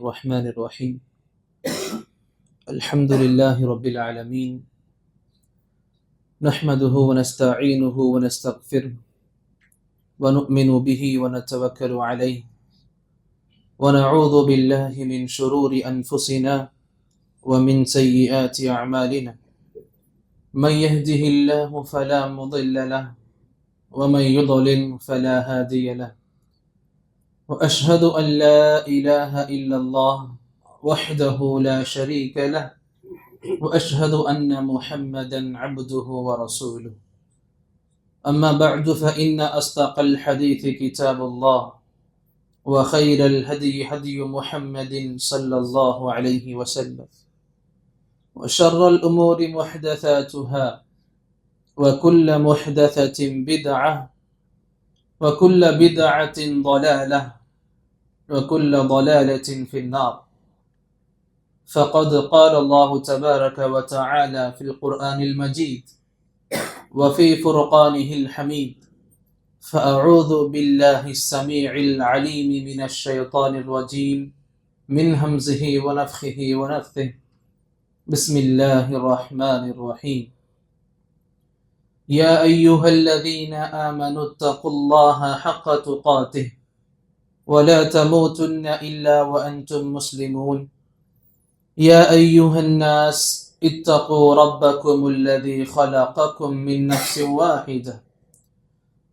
الرحمن الرحيم الحمد لله رب العالمين نحمده ونستعينه ونستغفره ونؤمن به ونتوكل عليه ونعوذ بالله من شرور أنفسنا ومن سيئات أعمالنا من يهده الله فلا مضل له ومن يضلل فلا هادي له وأشهد أن لا إله إلا الله وحده لا شريك له وأشهد أن محمدا عبده ورسوله أما بعد فإن أصدق الحديث كتاب الله وخير الهدي هدي محمد صلى الله عليه وسلم وشر الأمور محدثاتها وكل محدثة بدعة وكل بدعة ضلالة وكل ضلالة في النار فقد قال الله تبارك وتعالى في القرآن المجيد وفي فرقانه الحميد فأعوذ بالله السميع العليم من الشيطان الرجيم من همزه ونفخه ونفثه بسم الله الرحمن الرحيم يا أيها الذين آمنوا اتقوا الله حق تقاته ولا تموتن إلا وأنتم مسلمون يا أيها الناس اتقوا ربكم الذي خلقكم من نفس واحدة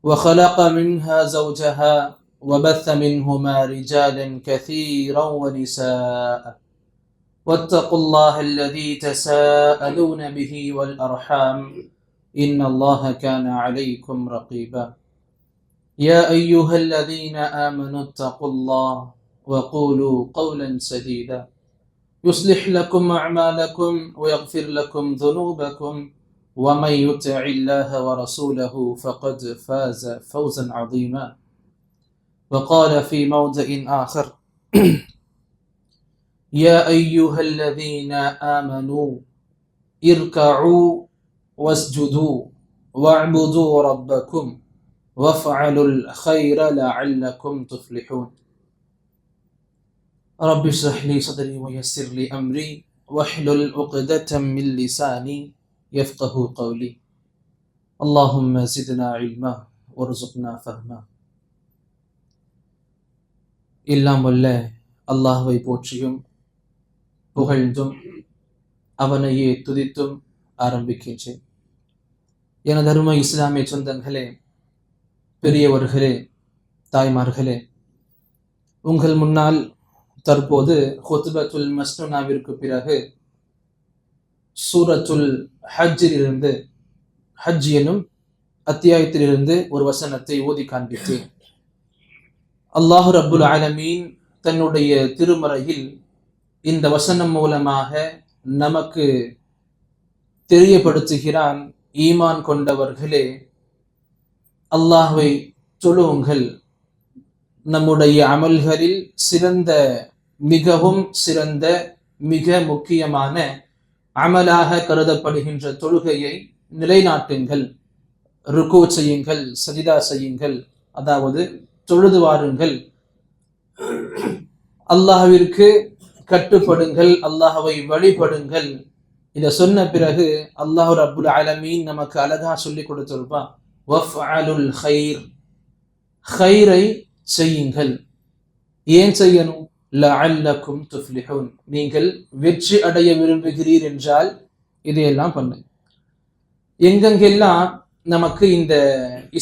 وخلق منها زوجها وبث منهما رجالا كثيرا ونساء واتقوا الله الذي تساءلون به والأرحام إن الله كان عليكم رقيبا يا أيها الذين آمنوا اتقوا الله وقولوا قولا سديدا يصلح لكم أعمالكم ويغفر لكم ذنوبكم ومن يطع الله ورسوله فقد فاز فوزا عظيما وقال في موضع آخر يا أيها الذين آمنوا اركعوا واسجدوا واعبدوا ربكم وافعلوا الخير لعلكم تفلحون رب اشرح لي صدري ويسر لي أمري واحلل عقدة من لساني يفقه قولي اللهم زدنا علما وارزقنا فهما எல்லாம் வல்ல அல்லாஹ்வை போற்றியும் புகழ்ந்தும் அவனையே துதித்தும் ஆரம்பிக்கின்றேன். எனது அருமை இஸ்லாமிய சொந்தங்களே, பெரியவர்களே, தாய்மார்களே, உங்கள் முன்னால் தற்போது ஹுத்பத்துல் மஸ்னூனாவிற்கு பிறகு சூரத்துல் ஹஜ்ஜிலிருந்து ஹஜ் எனும் அத்தியாயத்திலிருந்து ஒரு வசனத்தை ஓதி காண்பித்தேன். அல்லாஹு ரப்புல் ஆலமீன் தன்னுடைய திருமறையில் இந்த வசனம் மூலமாக நமக்கு தெரியப்படுத்துகிறான், ஈமான் கொண்டவர்களே, அல்லாஹ்வை தொழுவுங்கள். நம்முடைய அமல்களில் சிறந்த, மிகவும் சிறந்த, மிக முக்கியமான அமலாக கருதப்படுகின்ற தொழுகையை நிலைநாட்டுங்கள். ருக்கு செய்யுங்கள், சஜிதா செய்யுங்கள், அதாவது தொழுது வாருங்கள். அல்லாஹ்விற்கு கட்டுப்படுங்கள், அல்லாஹ்வை வழிபடுங்கள். இதை சொன்ன பிறகு அல்லாஹ் ரப்புல் ஆலமீன் நமக்கு அழகா சொல்லி கொடுத்திருப்பான், வஃஅலுல் கைர், கைரை செய்யுங்கள். ஏன் செய்யணும்? லஅல்லக்கும் துஃப்லிஹூன், நீங்கள் வெற்றி அடைய விரும்புகிறீர் என்றால் இதையெல்லாம் பண்ணு. எங்கெங்கெல்லாம் நமக்கு இந்த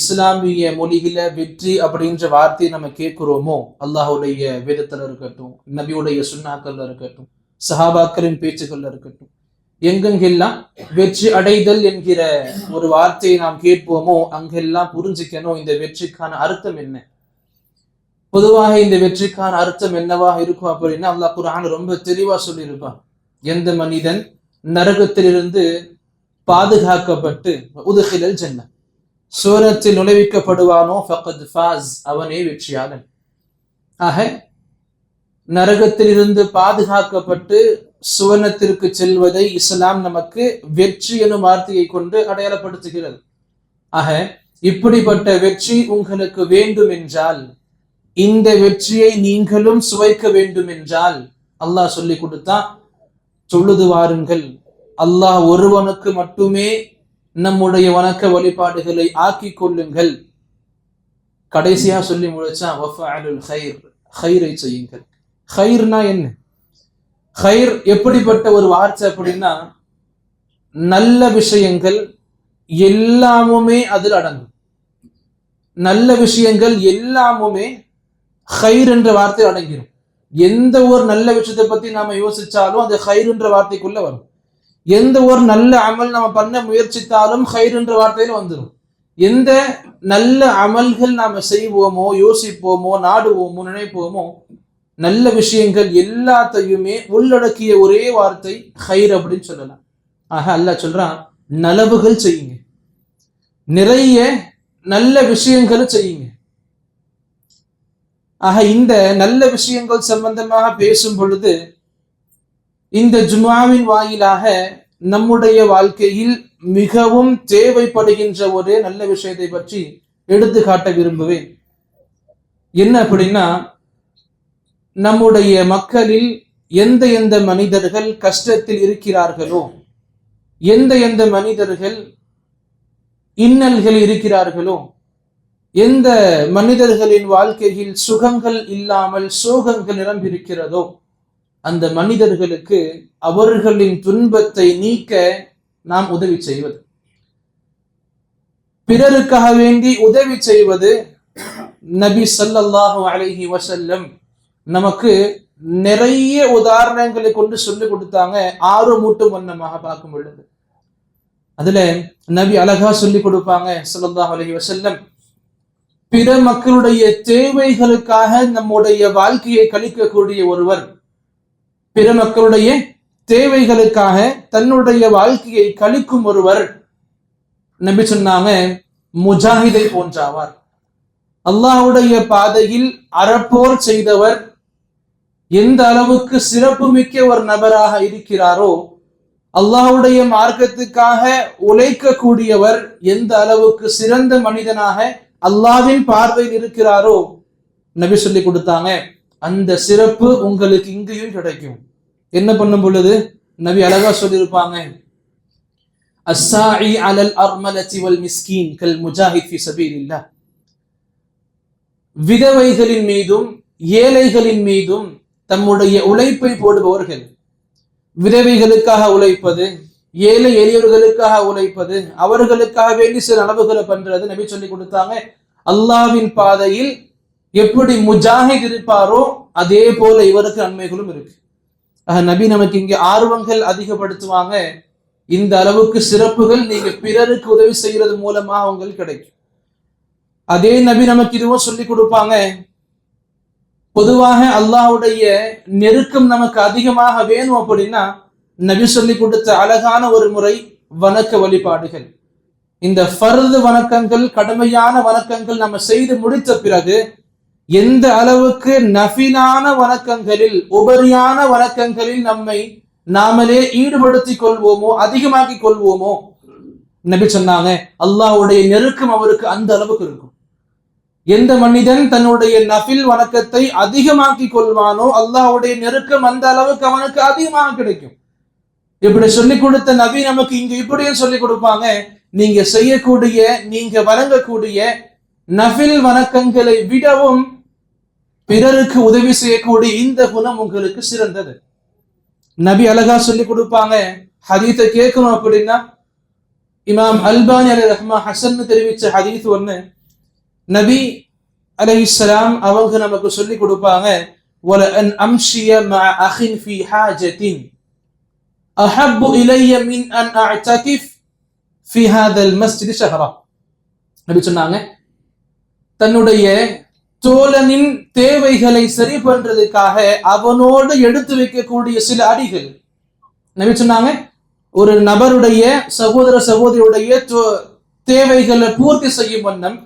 இஸ்லாமிய மொழியில வெற்றி அப்படின்ற வார்த்தையை நம்ம கேட்கிறோமோ, அல்லாஹுடைய வேதத்துல இருக்கட்டும், நபியுடைய சுன்னாக்கள்ல இருக்கட்டும், சஹாபாக்களின் பேச்சுக்கள்ல இருக்கட்டும், எங்கெங்கெல்லாம் வெற்றி அடைதல் என்கிற ஒரு வார்த்தையை நாம் கேட்போமோ அங்கெல்லாம் புரிஞ்சுக்கணும் இந்த வெற்றிக்கான அர்த்தம் என்ன. பொதுவாக இந்த வெற்றிக்கான அர்த்தம் என்னவாக இருக்கும் அப்படின்னா, அல்லாஹ் குர்ஆன் ரொம்ப தெளிவா சொல்லியிருப்பான். எந்த மனிதன் நரகத்திலிருந்து பாதுகாக்கப்பட்டு உதுகிலல் ஜன்னah, சுவனத்தில் நுழைவிக்கப்படுவானோ ஃபக்கத் ஃபாஸ், அவனே வெற்றியாளன். ஆக நரகத்திலிருந்து பாதுகாக்கப்பட்டு சுவனத்திற்கு செல்வதை இஸ்லாம் நமக்கு வெற்றி எனும் வார்த்தையை கொண்டு அடையாளப்படுத்துகிறது. ஆக இப்படிப்பட்ட வெற்றி உங்களுக்கு வேண்டும் என்றால், இந்த வெற்றியை நீங்களும் சுவைக்க வேண்டும் என்றால் அல்லாஹ் சொல்லி கொடுத்தான், தொழுது வாருங்கள், அல்லாஹ் ஒருவனுக்கு மட்டுமே நம்முடைய வணக்க வழிபாடுகளை ஆக்கி கொள்ளுங்கள். கடைசியா சொல்லி முடிச்சான், வஃபஅலுல் கைர், கைரை செய்யுங்கள். கைர்னா என்ன? கைர் எப்படிப்பட்ட ஒரு வார்த்தை அப்படின்னா, நல்ல விஷயங்கள் எல்லாமுமே அதில் அடங்கும். நல்ல விஷயங்கள் எல்லாமுமே கைர் என்ற வார்த்தை அடங்கிடும். எந்த ஒரு நல்ல விஷயத்தை பத்தி நாம யோசிச்சாலும் அது கைர் என்ற வார்த்தைக்குள்ள வரும். எந்த ஒரு நல்ல அமல் நம்ம பண்ண முயற்சித்தாலும் கைர் என்ற வார்த்தையில வந்துடும். எந்த நல்ல அமல்கள் நாம செய்வோமோ, யோசிப்போமோ, நாடுவோமோ, நினைப்போமோ, நல்ல விஷயங்கள் எல்லாத்தையுமே உள்ளடக்கிய ஒரே வார்த்தை கைர் அப்படின்னு சொல்லலாம். ஆக அல்லாஹ் சொல்றான், நலவுகள் செய்யுங்க, நிறைய நல்ல விஷயங்களை செய்யுங்க. ஆக இந்த நல்ல விஷயங்கள் சம்பந்தமாக பேசும் பொழுது இந்த ஜும்ஆவின் வாயிலாக நம்முடைய வாழ்க்கையில் மிகவும் தேவைப்படுகின்ற ஒரு நல்ல விஷயத்தை பற்றி எடுத்து காட்ட விரும்புவேன். என்ன அப்படின்னா, நம்முடைய மக்களில் எந்த எந்த மனிதர்கள் கஷ்டத்தில் இருக்கிறார்களோ, எந்த எந்த மனிதர்கள் இன்னல்கள் இருக்கிறார்களோ, எந்த மனிதர்களின் வாழ்க்கையில் சுகங்கள் இல்லாமல் சோகங்கள் நிரம்பியிருக்கிறதோ, அந்த மனிதர்களுக்கு அவர்களின் துன்பத்தை நீக்க நாம் உதவி செய்வது, பிறருக்காக வேண்டி உதவி செய்வது நபி ஸல்லல்லாஹு அலைஹி வஸல்லம் நமக்கு நிறைய உதாரணங்களை கொண்டு சொல்லிக் கொடுத்தாங்க. ஆர்வமூட்டும் வண்ணமாக பார்க்கும் பொழுது அதுல நபி அழகா சொல்லிக் கொடுப்பாங்க ஸல்லல்லாஹு அலைஹி வஸல்லம், பிற மக்களுடைய தேவைகளுக்காக நம்முடைய வாழ்க்கையை கழிக்கக்கூடிய ஒருவர், பிற மக்களுடைய தேவைகளுக்காக தன்னுடைய வாழ்க்கையை கழிக்கும் ஒருவர், நபி சொன்னாங்க, முஜாஹிதை போன்றாவார். அல்லாஹ்வுடைய பாதையில் அறப்போர் செய்தவர் எந்த அளவுக்கு சிறப்பு மிக்க ஒரு நபராக இருக்கிறாரோ, அல்லாஹ்வுடைய மார்க்கத்துக்காக உழைக்கக்கூடியவர் எந்த அளவுக்கு சிறந்த மனிதனாக அல்லாஹ்வின் பார்வையில் இருக்கிறாரோ, நபி சொல்லி கொடுத்தாங்க, அந்த சிறப்பு உங்களுக்கு இங்கேயும் கிடைக்கும். என்ன பண்ணும் பொழுது நபி அழகா சொல்லியிருப்பாங்க, அஸ்ஸாஇ அலல் அர்மலதி வல் மிஸ்கீன் கல் முஜாஹித் ஃபீ சபீலில்லாஹ். விதவைகளின் மீதும் ஏழைகளின் மீதும் தம்முடைய உழைப்பை போடுபவர்கள், விதவைகளுக்காக உழைப்பது, ஏழை எளியவர்களுக்காக உழைப்பது, அவர்களுக்காக வேண்டி சில அளவுகளை பண்றது, நபி சொல்லி கொடுத்தாங்க, அல்லாஹ்வின் பாதையில் எப்படி முஜாஹித் இருப்பாரோ அதே போல இவருக்கு நன்மைகளும் இருக்கு. நபி நமக்கு இங்கே ஆர்வங்கள் அதிகப்படுத்துவாங்க. இந்த அளவுக்கு சிறப்புகள் நீங்க பிறருக்கு உதவி செய்யறது மூலமா உங்களுக்கு கிடைக்கும். அதே நபி நமக்கு இதுவும் சொல்லி கொடுப்பாங்க, பொதுவாக அல்லாஹ்வுடைய நெருக்கம் நமக்கு அதிகமாக வேணும் அப்படின்னா நபி சொல்லி கொடுத்த அழகான ஒரு முறை வணக்க வழிபாடுகள். இந்த ஃபர்து வணக்கங்கள், கடமையான வணக்கங்கள் நம்ம செய்து முடித்த பிறகு எந்த அளவுக்கு நஃபிலான வணக்கங்களில், உபரியான வணக்கங்களில் நம்மை நாமளே ஈடுபடுத்திக் கொள்வோமோ, அதிகமாக்கி கொள்வோமோ, நபி சொன்னாங்க, அல்லாஹ்வுடைய நெருக்கம் அவருக்கு அந்த அளவுக்கு இருக்கும். எந்த மனிதன் தன்னுடைய நஃபில் வணக்கத்தை அதிகமாக்கி கொள்வானோ அல்லாஹ்வுடைய நெருக்கம் அந்த அளவுக்கு அவனுக்கு அதிகமாக கிடைக்கும். இப்படி சொல்லிக் கொடுத்த நபி நமக்கு இங்க இப்படியும் சொல்லிக் கொடுப்பாங்க, நீங்க செய்யக்கூடிய, நீங்க வழங்கக்கூடிய நஃபில் வணக்கங்களை விடவும் பிறருக்கு உதவி செய்யக்கூடிய இந்த குணம் உங்களுக்கு சிறந்தது. நபி அழகா சொல்லிக் கொடுப்பாங்க. ஹதீஸை கேட்கணும் அப்படின்னா இமாம் அல்பானி அலைஹி ரஹ்மா ஹசன் தெரிவிச்ச ஹதீஸ் ஒண்ணு. நபி அலைஹிஸ்ஸலாம் அவங்க நமக்கு சொல்லிக் கொடுப்பாங்க, வல அன் அம்ஷிய மஅ அகின் ஃபீ ஹாஜத்தின் அஹப்பு இலைய மின் அன் அஅதகிஃப் ஃபீ ஹாதல் மஸ்ஜித் ஷஹரா. நபி சொன்னாங்க, தன்னுடைய தோழனின் தேவைகளை சரி பண்றதுக்காக அவனோடு எடுத்து வைக்கக்கூடிய சில அடிகள். நபி சொன்னாங்க, ஒரு நபருடைய சகோதர சகோதரியுடைய தேவைகளை பூர்த்தி செய்யும் வண்ணம்,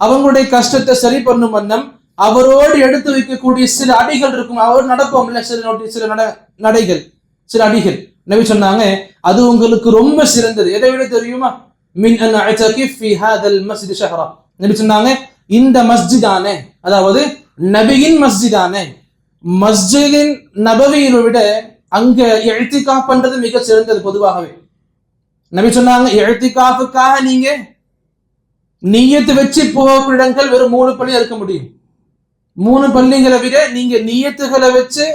அவங்களுடைய கஷ்டத்தை சரி பண்ணும் வண்ணம் அவரோடு எடுத்து வைக்கக்கூடிய சில அடிகள் இருக்கும். அவர் நடப்போம் இல்ல, சில நடைகள், சில அடிகள். நபி சொன்னாங்க, அது உங்களுக்கு ரொம்ப சிறந்தது. எதை விட தெரியுமா? மின் அன் அஅதகிஃப் ஃபீ ஹாதல் மஸ்ஜித் ஷஹரா. நபி சொன்னாங்க, இந்த மஸ்ஜிதானே, அதாவது நபியின் மஸ்ஜிதானே, மஸ்ஜிதின் நபவியை விட அங்க இஅ்திகாஃப் பண்றது மிக சிறந்தது. பொதுவாகவே நபி சொன்னாங்க, இஅ்திகாஃபுக்காக நீங்க நியத்து வச்சு போகக்கூடிய இடங்கள் வெறும் 3 பள்ளி இருக்க முடியும். 3 பள்ளிகளை விட நீங்க நியத்துகளை வச்சு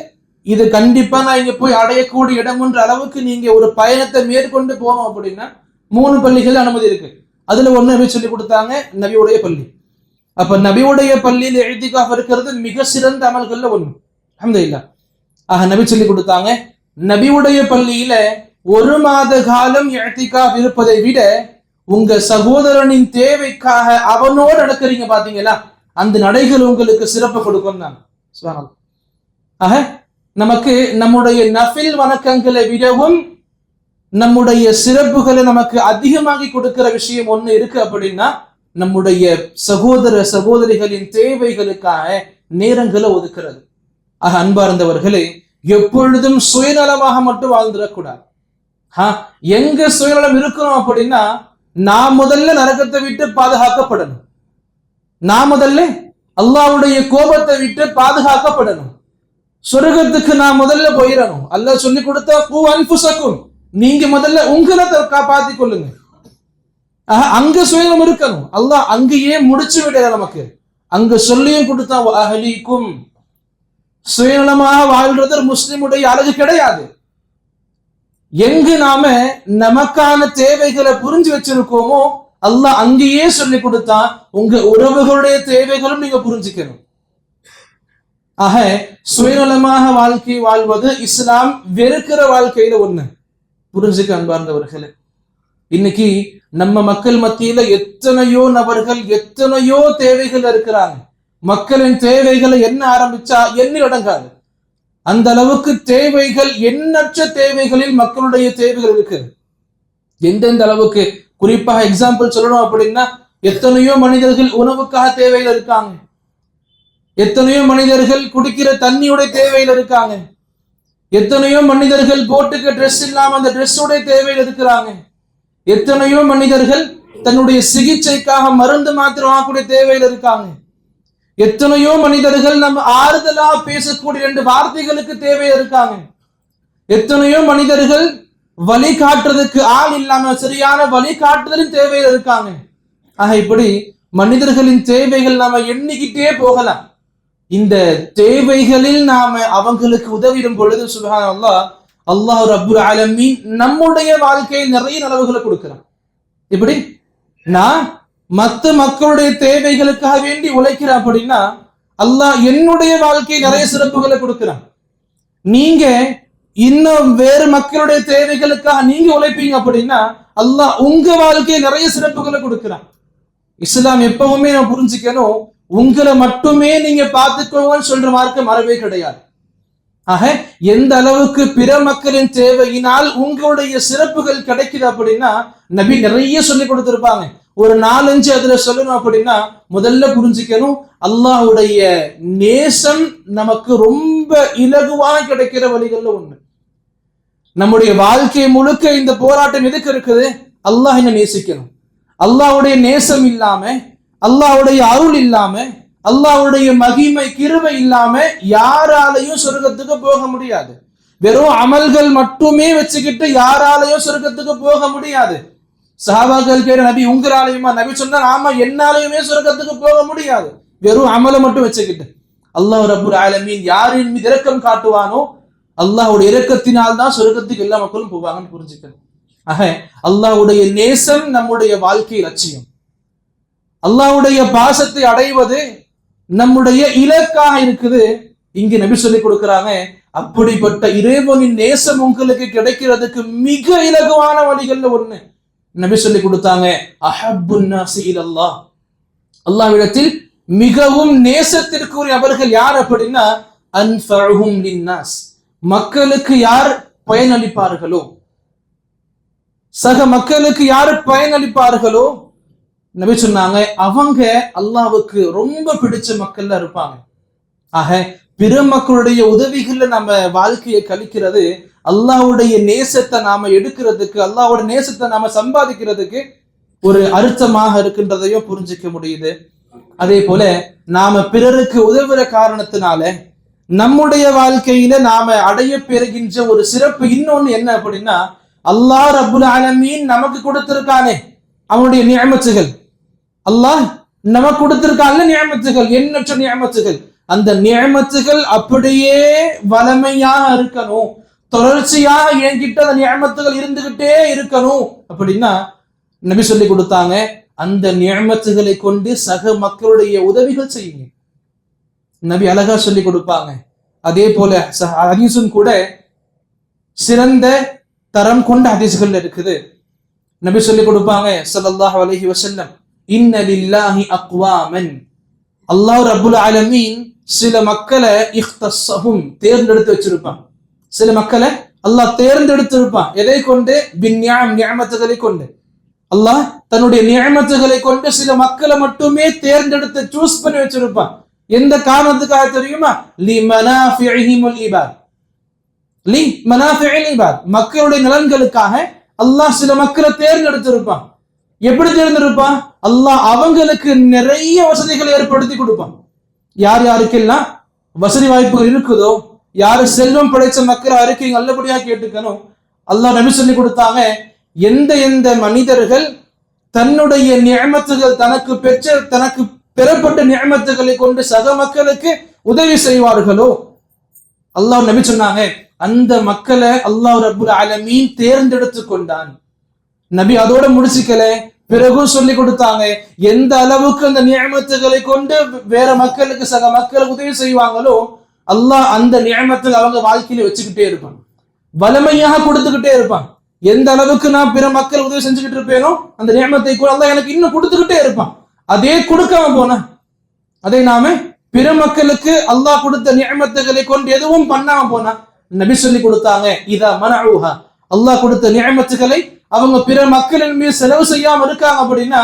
இது கண்டிப்பா நான் இங்க போய் அடையக்கூடிய இடம்ன்ற அளவுக்கு நீங்க ஒரு பயணத்தை மேற்கொண்டு போனோம் அப்படின்னா 3 பள்ளிகள் அனுமதி இருக்கு. அதுல ஒண்ணு நபி சொல்லி கொடுத்தாங்க, நபியுடைய பள்ளி. அப்ப நபியுடைய பள்ளியில் இஅ்திகாஃப் இருக்கிறது மிக சிறந்த அமல்கள்ல ஒண்ணு. அல்ஹம்துலில்லாஹ். ஆக நபி சொல்லி கொடுத்தாங்க, நபியுடைய பள்ளியில 1 மாத காலம் இஅ்திகாஃப் இருப்பதை விட உங்க சகோதரனின் தேவைக்காக அவனோடு நடக்கிறீங்க பாத்தீங்களா, அந்த நடைகள் உங்களுக்கு சிறப்பு கொடுக்கும் தான். சுப்ஹானல்லாஹ். ஆக நமக்கு நம்முடைய நஃபில் வணக்கங்களை விடவும் நம்முடைய சிறப்புகளை நமக்கு அதிகமாகி கொடுக்கிற விஷயம் ஒண்ணு இருக்கு அப்படின்னா நம்முடைய சகோதர சகோதரிகளின் தேவைகளுக்காக நேரங்களை ஒதுக்கிறது. ஆக அன்பார்ந்தவர்களே, எப்பொழுதும் சுயநலமாக மட்டும் வாழ்ந்துடக்கூடாது. எங்க சுயநலம் இருக்கணும் அப்படின்னா நான் முதல்ல நரகத்தை விட்டு பாதுகாக்கப்படணும், நான் முதல்ல அல்லாஹ்வுடைய கோபத்தை விட்டு பாதுகாக்கப்படணும், சொர்க்கத்துக்கு நான் முதல்ல போயிடணும். அல்லாஹ் சொல்லி கொடுத்தா கூ அன்ஃபுஸக்கும், நீங்க முதல்ல உங்களை காப்பாத்திக் கொள்ளுங்க. அங்க சுயநலம் இருக்கணும். அல்லாஹ் அங்கேயே முடிச்சு விட நமக்கு அங்க சொல்லியும் கொடுத்தா அஹ்லீக்கும். சுயநலமாக வாழ்றது முஸ்லிமுடைய அழகு கிடையாது. எங்கு நாம நமக்கான தேவைகளை புரிஞ்சு வச்சிருக்கோமோ அல்லாஹ் அங்கேயே சொல்லி கொடுத்தா உங்க உறவுகளுடைய தேவைகளும் நீங்க புரிஞ்சுக்கணும். ஆக சுயநலமாக வாழ்க்கை வாழ்வது இஸ்லாம் வெறுக்கிற வாழ்க்கையில ஒண்ணு. புரிஞ்சுக்க அன்பார்ந்தவர்களே, இன்னைக்கு நம்ம மக்கள் மத்தியில எத்தனையோ நபர்கள் எத்தனையோ தேவைகள் இருக்கிறாங்க. மக்களின் தேவைகளை என்ன ஆரம்பிச்சா எண்ணி அடங்காது. அந்த அளவுக்கு தேவைகள், எண்ணற்ற தேவைகளில் மக்களுடைய தேவைகள் இருக்கு. எந்தெந்த அளவுக்கு, குறிப்பாக எக்ஸாம்பிள் சொல்லணும் அப்படின்னா, எத்தனையோ மனிதர்கள் உணவுக்காக தேவையில் இருக்காங்க, எத்தனையோ மனிதர்கள் குடிக்கிற தண்ணியுடைய தேவையில் இருக்காங்க, எத்தனையோ மனிதர்கள் போட்டுக்க ட்ரெஸ் இல்லாம அந்த ட்ரெஸ்ஸுடைய தேவையில் இருக்கிறாங்க, எத்தனையோ மனிதர்கள் தன்னுடைய சிகிச்சைக்காக மருந்து மாத்திரம் வாங்கக்கூடிய தேவையில் இருக்காங்க, எத்தனையோ மனிதர்கள் நம்ம ஆறுதலா பேசக்கூடிய 2 வார்த்தைகளுக்கு தேவையில் இருக்காங்க, எத்தனையோ மனிதர்கள் வழிகாட்டுறதுக்கு ஆள் இல்லாம சரியான வழிகாட்டுதலின் தேவையில் இருக்காங்க. ஆக இப்படி மனிதர்களின் தேவைகள் நாம எண்ணிக்கிட்டே போகலாம். இந்த தேவைகளில் நாம அவங்களுக்கு உதவிடும் பொழுது சுப்ஹானல்லாஹ், அல்லாஹ் ரப்புல் ஆலமீன் நம்முடைய வாழ்க்கையில் நிறைய நலவுகளை கொடுக்கிறான். இப்படி நான் மற்ற மக்களுடைய தேவைகளுக்காக வேண்டி உழைக்கிறேன் அப்படின்னா அல்லாஹ் என்னுடைய வாழ்க்கையை நிறைய சிறப்புகளை கொடுக்கிறான். நீங்க இன்னும் வேறு மக்களுடைய தேவைகளுக்காக நீங்க உழைப்பீங்க அப்படின்னா அல்லாஹ் உங்க வாழ்க்கையை நிறைய சிறப்புகளை கொடுக்கிறான். இஸ்லாம் எப்பவுமே நான் புரிஞ்சுக்கணும், உங்களை மட்டுமே நீங்க பார்த்துக்கோங்கன்னு சொல்ற மார்க்கம் அறவே கிடையாது. ஆக எந்த அளவுக்கு பிற மக்களின் தேவையினால் உங்களுடைய சிறப்புகள் கிடைக்குது அப்படின்னா நபி நிறைய சொல்லி கொடுத்திருப்பாங்க. ஒரு 4-5 அதுல சொல்லணும் அப்படின்னா முதல்ல புரிஞ்சுக்கணும், அல்லாஹ்வுடைய நேசம் நமக்கு ரொம்ப இலகுவாக கிடைக்கிற வழிகள்ல ஒண்ணு. நம்முடைய வாழ்க்கை முழுக்க இந்த போராட்டம் எதுக்கு இருக்குது? அல்லாஹ் என்ன நேசிக்கணும். அல்லாஹ்வுடைய நேசம் இல்லாம, அல்லாஹ்வுடைய அருள் இல்லாம, அல்லாஹ்வுடைய மகிமை கிருபை இல்லாம யாராலையும் சொர்க்கத்துக்கு போக முடியாது. வெறும் அமல்கள் மட்டுமே வச்சுக்கிட்டு யாராலையும் சொர்க்கத்துக்கு போக முடியாது. சஹாபாக்கள் கேட்ட, நபி உங்களாலையுமா? நபி சொன்னா, ஆமா என்னாலையுமே சொர்க்கத்துக்கு போக முடியாது வெறும் அமலை மட்டும் வச்சுக்கிட்டு. அல்லாஹ் ரப்புல் ஆலமீன் யாரின் மீது இரக்கம் காட்டுவானோ அல்லாஹ்வுடைய இரக்கத்தினால் தான் சொர்க்கத்துக்கு எல்லா மக்களும் போவாங்கன்னு புரிஞ்சுக்கணும். ஆக அல்லாஹ்வுடைய நேசம் நம்முடைய வாழ்க்கை லட்சியம். அல்லாஹ்வுடைய பாசத்தை அடைவது நம்முடைய இலக்காக இருக்குது. இங்கு நபி சொல்லி கொடுக்கிறாங்க, அப்படிப்பட்ட இறைவனின் நேசம் உங்களுக்கு கிடைக்கிறதுக்கு மிக இலகுவான வழிகள்ல ஒண்ணு நபி சொல்லி கொடுத்தாங்க, அஹப்புன் நாஸி இலல்லாஹ், அல்லாஹ்விடத்தில் மிகவும் நேசத்திற்குரிய நபர்கள் யார் அப்படின்னா அன்ஃபஉஹும் லின்னாஸ், மக்களுக்கு யார் பயனளிப்பார்களோ, சக மக்களுக்கு யார் பயனளிப்பார்களோ நபி சொன்னாங்க அவங்க அல்லாஹ்வுக்கு ரொம்ப பிடிச்ச மக்கள்ல இருப்பாங்க. ஆக பிற மக்களுடைய உதவிகள்ல நம்ம வாழ்க்கையை கழிக்கிறது அல்லாஹ்வுடைய நேசத்தை நாம எடுக்கிறதுக்கு, அல்லாஹ்வுடைய நேசத்தை நாம சம்பாதிக்கிறதுக்கு ஒரு அர்த்தமாக இருக்கின்றதையும் புரிஞ்சிக்க முடியுது. அதே போல நாம பிறருக்கு உதவுற காரணத்தினால நம்முடைய வாழ்க்கையில நாம அடைய பெறுகின்ற ஒரு சிறப்பு இன்னொன்னு என்ன அப்படின்னா, அல்லாஹ் ரப்புல் ஆலமீன் நமக்கு கொடுத்திருக்கானே அவனுடைய நியமத்துகள், அல்லாஹ் நமக்கு கொடுத்திருக்காங்க நியமத்துகள், எண்ணற்ற நியமத்துகள். அந்த நியமத்துகள் அப்படியே வளமையாக இருக்கணும், தொடர்ச்சியாக என்கிட்ட அந்த நியமத்துகள் இருந்துகிட்டே இருக்கணும் அப்படின்னா நபி சொல்லி கொடுத்தாங்க, அந்த நியமத்துகளை கொண்டு சக மக்களுடைய உதவிகள் செய்யுங்க. நபி அழகா சொல்லி கொடுப்பாங்க. அதே போல ஹதீஸும் கூட சிறந்த தரம் கொண்ட ஹதீஸ்கள் இருக்குது. நபி சொல்லி கொடுப்பாங்க ஸல்லல்லாஹு அலைஹி வஸல்லம், இன்ன லில்லாஹி அக்வாமன், அல்லாஹ் ரப்புல் ஆலமீன் சில மக்களை இக்தஸஹும் தேர்ந்தெடுத்து வச்சிருப்பான். சில மக்களை அல்லாஹ் தேர்ந்தெடுத்திருப்பான். எதை கொண்டு? பின்னியாம் நியமத்துகளை கொண்டு. அல்லாஹ் தன்னுடைய நியமத்துகளை கொண்டு சில மக்களை மட்டுமே தேர்ந்தெடுத்து சூஸ் பண்ணி வச்சிருப்பான். எந்த காரணத்துக்காக தெரியுமா? லி மனாஃபிஇஹிமுல் இபாத், லி மனாஃபிஇல் இபாத், மக்களுடைய நலன்களுக்காக அல்லாஹ் சில மக்களை தேர்ந்தெடுத்திருப்பான். எப்படி தேர்ந்தெடுப்பான்? அல்லாஹ் அவங்களுக்கு நிறைய வசதிகளை ஏற்படுத்தி கொடுப்பான். யார் யாருக்கெல்லாம் வசதி வாய்ப்புகள் இருக்குதோ, யாரு செல்வம் படைச்ச மக்களா இருக்கீங்க நல்லபடியா கேட்டுக்கணும். அல்லாஹ் நபி சொல்லி கொடுத்தாங்க, எந்த எந்த மனிதர்கள் தன்னுடைய நியமத்துகள் தனக்கு பெறப்பட்ட நியமத்துகளை கொண்டு சக மக்களுக்கு உதவி செய்வார்களோ, அல்லாஹ் நபி சொன்னாங்க, அந்த மக்களை அல்லாஹ் ரப்புல் ஆலமீன் தேர்ந்தெடுத்து கொண்டான். நபி அதோட முடிச்சுக்கல, பிறகும் சொல்லி கொடுத்தாங்க, எந்த அளவுக்கு அந்த நியமத்துகளை கொண்டு வேற மக்களுக்கு சக மக்களுக்கு உதவி செய்வாங்களோ அல்லாஹ் அந்த நியமத்தை அவங்க வாழ்க்கையில வச்சுக்கிட்டே இருப்பான், வலிமையாக கொடுத்துக்கிட்டே இருப்பான். எந்த அளவுக்கு நான் பிற மக்கள் உதவி செஞ்சுக்கிட்டு இருப்பேனோ அந்த நியமத்தை கூட அல்லாஹ் எனக்கு இன்னும் கொடுத்துக்கிட்டே இருப்பான். அதே கொடுக்காம போனா, அதை நாம பிற மக்களுக்கு அல்லாஹ் கொடுத்த நியமத்துகளை கொண்டு எதுவும் பண்ணாம போனா, நபி சொல்லி கொடுத்தாங்க, இதா மனஊஹா, அல்லாஹ் கொடுத்த நியமத்துகளை அவங்க பிற மக்களின் மீது செலவு செய்யாம இருக்காங்க அப்படின்னா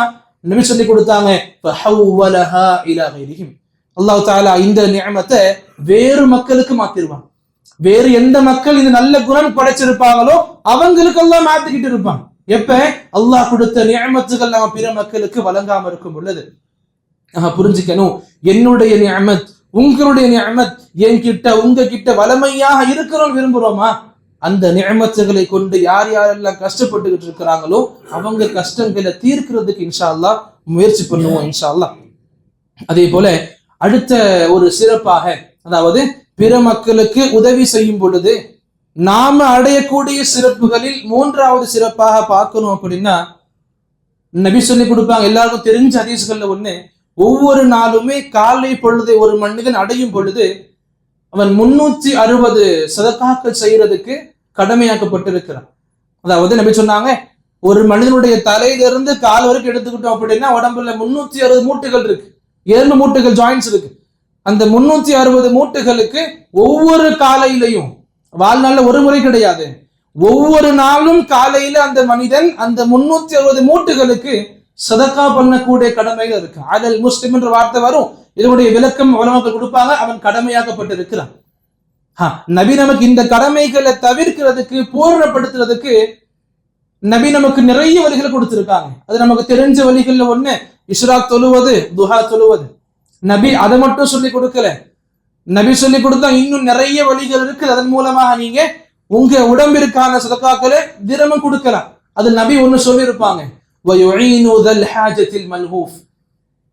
நபி சொல்லி கொடுத்தாங்க, ஃபஹவ்வலஹா இலா கைரிஹிம், அல்லாஹ் தஆலா இந்த நியமத்தை வேறு மக்களுக்கு மாத்திடுவான். வேறு எந்த மக்கள் இந்த நல்ல குணம் படைச்சிருப்பாங்களோ அவங்களுக்கு அல்லாஹ் மாத்திக்கிட்டு இருப்பான். எப்ப? அல்லாஹ் கொடுத்த நியமத்துகள் நம்ம பிற மக்களுக்கு வழங்காம இருக்கும் பொழுது. புரிஞ்சுக்கணும், என்னுடைய நியமத் உங்களுடைய நியமத் என்கிட்ட உங்ககிட்ட வலிமையாக இருக்கணும்னு விரும்புறோமா? அந்த நியமத்துகளை கொண்டு யார் யாரெல்லாம் கஷ்டப்பட்டுக்கிட்டு இருக்கிறாங்களோ அவங்க கஷ்டங்களை தீர்க்கிறதுக்கு இன்ஷா அல்லாஹ் முயற்சி பண்ணுவோம் இன்ஷா அல்லாஹ். அதே போல அடுத்த ஒரு சிறப்பாக, அதாவது பிற மக்களுக்கு உதவி செய்யும் பொழுது நாம அடையக்கூடிய சிறப்புகளில் மூன்றாவது சிறப்பாக பார்க்கணும் அப்படின்னா, நபி சொல்லி கொடுப்பாங்க, எல்லாருக்கும் தெரிஞ்ச ஹதீஸ்கள்ல ஒண்ணு, ஒவ்வொரு நாளுமே காலை பொழுதை ஒரு மனிதன் அடையும் பொழுது அவன் 360 சதகாக்கள் செய்யறதுக்கு கடமையாக்கப்பட்டிருக்கிறான். அதாவது நபி சொன்னாங்க, ஒரு மனிதனுடைய தலையிலிருந்து கால் வரைக்கும் எடுத்துக்கிட்டோம் அப்படின்னா உடம்புல 360 மூட்டுகள் இருக்கு, 7 மூட்டுகள் ஜாயின்ஸ் இருக்கு. அந்த 360 மூட்டுகளுக்கு ஒவ்வொரு காலையிலையும், வாழ்நாள்ல ஒரு முறை கிடையாது, ஒவ்வொரு நாளும் காலையில அந்த மனிதன் அந்த 360 மூட்டுகளுக்கு சதக்கா பண்ணக்கூடிய கடமைகள் இருக்கு. அலல் முஸ்லிம் என்ற வார்த்தை வரும், இதனுடைய விளக்கம் உலமாக்கள் கொடுப்பாங்க, அவன் கடமையாக்கப்பட்டிருக்கிறான். நபி நமக்கு இந்த கடமைகளை தவிர்க்கிறதுக்கு பூரணப்படுத்துறதுக்கு நபி நமக்கு நிறைய வழிகளை கொடுத்திருக்காங்க. அது நமக்கு தெரிஞ்ச வழிகள்ல ஒண்ணு இஷ்ராக் தொழுவது, துஹா தொழுவது. நபி அதை மட்டும் சொல்லி கொடுக்கல, நபி சொல்லி கொடுத்தா இன்னும் நிறைய வழிகள் இருக்கு. அதன் மூலமாக நீங்க உங்க உடம்பிற்கான சதகாக்களை தினமும் கொடுக்கலாம். அது நபி ஒண்ணு சொல்லி இருப்பாங்க,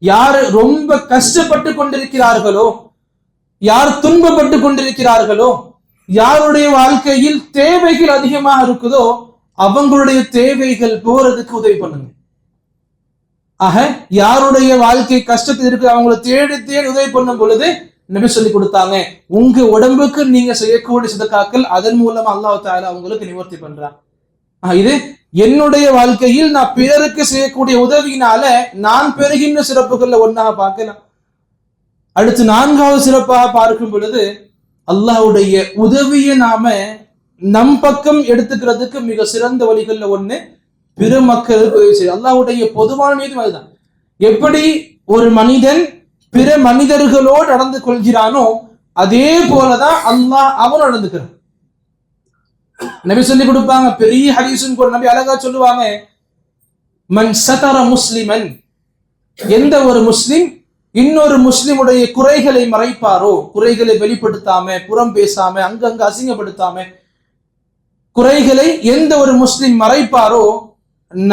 யார் ரொம்ப கஷ்டப்பட்டு கொண்டிருக்கிறார்களோ, யார் துன்பப்பட்டு கொண்டிருக்கிறார்களோ, யாருடைய வாழ்க்கையில் தேவைகள் அதிகமாக இருக்குதோ அவங்களுடைய தேவைகள் போறதுக்கு உதவி பண்ணுங்க. ஆக யாருடைய வாழ்க்கை கஷ்டத்தில் இருக்கு அவங்களை தேடி தேடி உதவி பண்ணும் பொழுது நபி சொல்லி கொடுத்தாங்க, உங்க உடம்புக்கு நீங்க செய்யக்கூடிய சதகாக்கள் அதன் மூலமா அல்லாஹ் தஆலா உங்களுக்கு நிவர்த்தி பண்றான். இது என்னுடைய வாழ்க்கையில் நான் பிறருக்கு செய்யக்கூடிய உதவியினால நான் பெறுகின்ற சிறப்புகள்ல ஒன்னாக பார்க்கலாம். அடுத்து நான்காவது சிறப்பாக பார்க்கும் பொழுது, அல்லாஹ்வுடைய உதவியை நாம நம் பக்கம் எடுத்துக்கிறதுக்கு மிக சிறந்த வழிகள்ல ஒண்ணு பிற மக்களுக்கு உதவி செய்யும். அல்லாஹ்வுடைய பொதுவான நீதி அதுதான். எப்படி ஒரு மனிதன் பிற மனிதர்களோடு நடந்து கொள்கிறானோ அதே போலதான் அல்லாஹ் அவன் நடந்துக்கிறான். நபி சொல்லி கொடுப்பாங்க, பெரிய ஹதீஸும் கூட நபி அழகா சொல்லுவாங்க, மன் சதர முஸ்லிமன், எந்த ஒரு முஸ்லிம் இன்னொரு முஸ்லிமுடைய குறைகளை மறைப்பாரோ, குறைகளை வெளிப்படுத்தாம, புறம் பேசாம, அங்கங்க அசிங்கப்படுத்தாம, குறைகளை எந்த ஒரு முஸ்லிம் மறைப்பாரோ,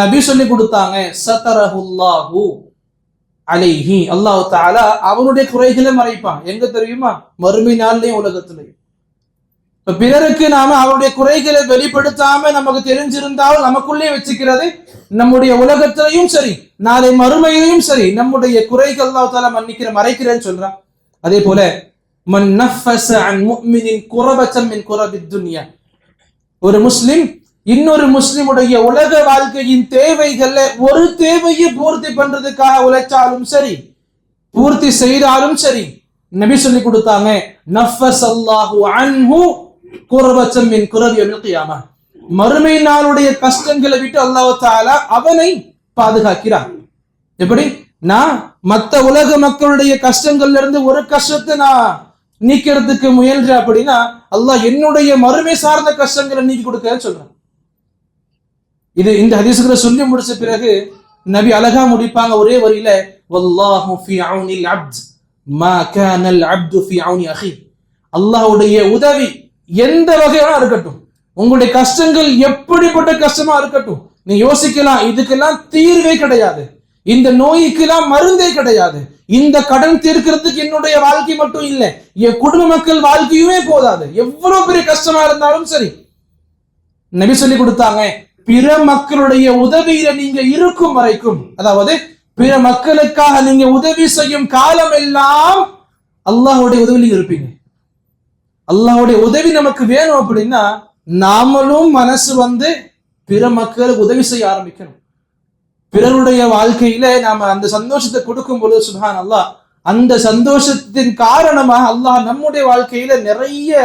நபி சொல்லி கொடுத்தாங்க, சதரஹுல்லாஹு அலைஹி, அல்லாஹ் தஆலா அவனுடைய குறைகளை மறைப்பான். எங்க தெரியுமா? மறுமை நாள்லயும் உலகத்திலையும். பிறருக்கு நாம அவருடைய குறைகளை வெளிப்படுத்தாம நமக்கு தெரிஞ்சிருந்தாலும் நமக்குள்ளே வச்சுக்கிறது, நம்முடைய உலகத்திலையும் சரி நாளை மறுமையிலையும் சரி நம்முடைய குறைகள் அல்லாஹ் தஆலா மறைக்கிறேன்னு சொல்றான். அதே போல மன் நஃபஸ அன் முஃமினின் குரபத்தன் மின் குரபித் துன்யா, ஒரு முஸ்லிம் இன்னொரு முஸ்லிமுடைய உலக வாழ்க்கையின் தேவைகள்ல ஒரு தேவையை பூர்த்தி பண்றதுக்காக உழைச்சாலும் சரி, பூர்த்தி செய்தாலும் சரி, நபி சொல்லி கொடுத்தாங்க, நஃபஸ் அல்லாஹு அன்ஹு குர்பத்தன் மின் குரபி யௌமில் கியாமah, மறுமை நாளுடைய கஷ்டங்களை விட்டு அல்லாஹ் தஆலா அவனை பாதுகாக்கிறான். எப்படி? நான் மற்ற உலக மக்களுடைய கஷ்டங்கள்ல இருந்து ஒரு கஷ்டத்தை நான் நீக்கிறதுக்கு முயன்ற அப்படின்னா அல்லாஹ் என்னுடைய மறுமை சார்ந்த கஷ்டங்களை நீக்கி கொடுக்க சொல்றான். இது இந்த ஹதீஸ்களை சொல்லி முடிச்ச பிறகு நபி அழகா முடிப்பாங்க ஒரே வரியில, வல்லாஹு ஃபீ ஔனில் அப்த் மா கானல் அப்து ஃபீ ஔனி அஹி, அல்லாஹ்வுடைய உதவி எந்த வகையான இருக்கட்டும், உங்களுடைய கஷ்டங்கள் எப்படிப்பட்ட கஷ்டமா இருக்கட்டும், நீ யோசிக்கலாம் இதுக்கெல்லாம் தீர்வே கிடையாது, இந்த நோய்க்கெல்லாம் மருந்தே கிடையாது, இந்த கடன் தீர்க்கிறதுக்கு என்னுடைய வாழ்க்கை மட்டும் இல்லை, என் குடும்ப மக்கள் வாழ்க்கையுமே போதாது, எவ்வளவு பெரிய கஷ்டமா இருந்தாலும் சரி, நபி சொல்லி கொடுத்தாங்க, பிற மக்களுடைய உதவியில நீங்க இருக்கும் வரைக்கும், அதாவது பிற மக்களுக்காக நீங்க உதவி செய்யும் காலம் எல்லாம் அல்லாஹ்வுடைய உதவியில் இருப்பீங்க. அல்லாஹ்வுடைய உதவி நமக்கு வேணும் அப்படின்னா நாமளும் மனசு வந்து பிற மக்களுக்கு உதவி செய்ய ஆரம்பிக்கணும். பிறருடைய வாழ்க்கையில நாம அந்த சந்தோஷத்தை கொடுக்கும் பொழுது சுப்ஹான் அல்லாஹ், அந்த சந்தோஷத்தின் காரணமாக அல்லாஹ் நம்முடைய வாழ்க்கையில நிறைய